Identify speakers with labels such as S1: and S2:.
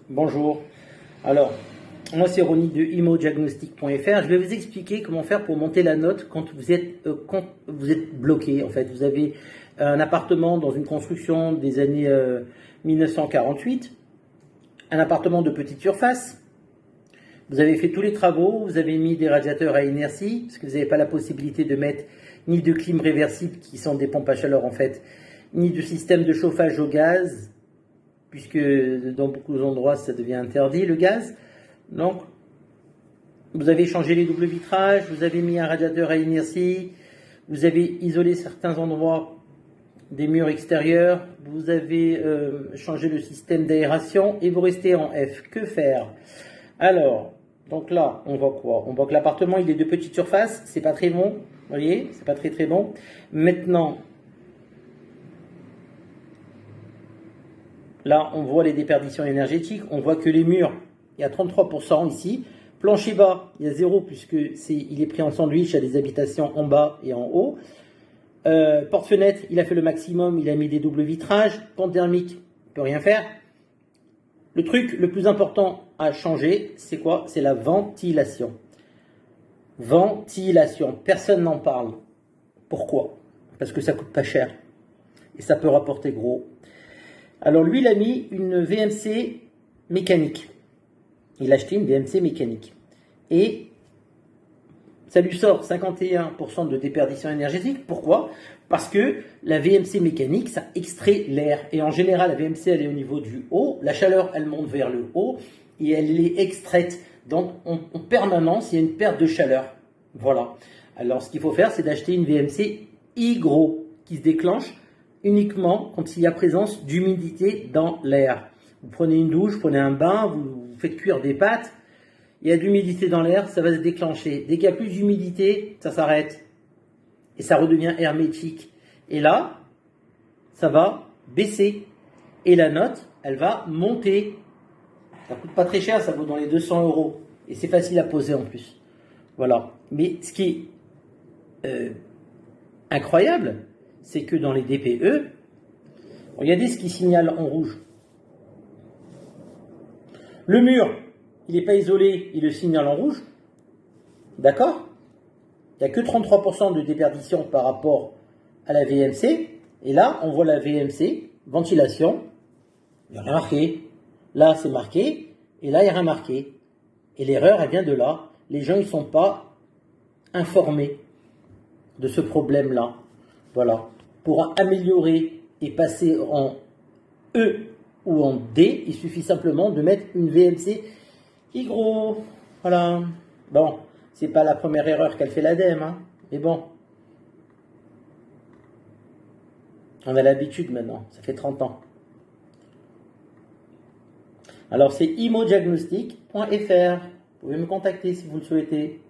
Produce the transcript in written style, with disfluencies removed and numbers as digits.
S1: Bonjour. Alors, moi c'est Ronnie de imodiagnostic.fr. Je vais vous expliquer comment faire pour monter la note quand vous êtes bloqué. En fait, vous avez un appartement dans une construction des années 1948, un appartement de petite surface. Vous avez fait tous les travaux, vous avez mis des radiateurs à inertie, parce que vous n'avez pas la possibilité de mettre ni de clim réversible, qui sont des pompes à chaleur en fait, ni de système de chauffage au gaz, puisque dans beaucoup d'endroits ça devient interdit le gaz. Donc, vous avez changé les doubles vitrages, vous avez mis un radiateur à inertie, vous avez isolé certains endroits des murs extérieurs, vous avez changé le système d'aération et vous restez en F. Que faire? Alors, donc là, on voit quoi? On voit que l'appartement, il est de petite surface, c'est pas très bon, vous voyez, c'est pas très bon. Maintenant, là, on voit les déperditions énergétiques, on voit que les murs, il y a 33% ici. Plancher bas, il y a 0 puisque il est pris en sandwich, il y a des habitations en bas et en haut. Porte-fenêtre, il a fait le maximum, il a mis des doubles vitrages. Pente thermique, il ne peut rien faire. Le truc le plus important à changer, c'est quoi? C'est la ventilation. Ventilation, personne n'en parle. Pourquoi? Parce que ça coûte pas cher et ça peut rapporter gros. Alors lui, il a mis une VMC mécanique. Il a acheté une VMC mécanique. Et ça lui sort 51% de déperdition énergétique. Pourquoi? Parce que la VMC mécanique, ça extrait l'air. Et en général, la VMC, elle est au niveau du haut. La chaleur, elle monte vers le haut. Et elle est extraite. Donc, en permanence, il y a une perte de chaleur. Voilà. Alors, ce qu'il faut faire, c'est d'acheter une VMC hygro qui se déclenche uniquement quand il y a présence d'humidité dans l'air. Vous prenez une douche, vous prenez un bain, vous faites cuire des pâtes, il y a de l'humidité dans l'air, ça va se déclencher. Dès qu'il y a plus d'humidité, ça s'arrête. Et ça redevient hermétique. Et là, ça va baisser. Et la note, elle va monter. Ça coûte pas très cher, ça vaut dans les 200 €. Et c'est facile à poser en plus. Voilà. Mais ce qui est incroyable, c'est que dans les DPE, regardez ce qui signale en rouge. Le mur, il n'est pas isolé, il le signale en rouge. D'accord? Il n'y a que 33% de déperdition par rapport à la VMC. Et là, on voit la VMC, ventilation, il n'y a rien marqué. Là, c'est marqué, et là, il n'y a rien marqué. Et l'erreur, elle vient de là. Les gens, ils ne sont pas informés de ce problème-là. Voilà. Pour améliorer et passer en E ou en D, il suffit simplement de mettre une VMC hygro. Voilà. Bon, c'est pas la première erreur qu'elle fait l'ADEME, hein. Mais bon. On a l'habitude maintenant, ça fait 30 ans. Alors c'est imodiagnostic.fr. Vous pouvez me contacter si vous le souhaitez.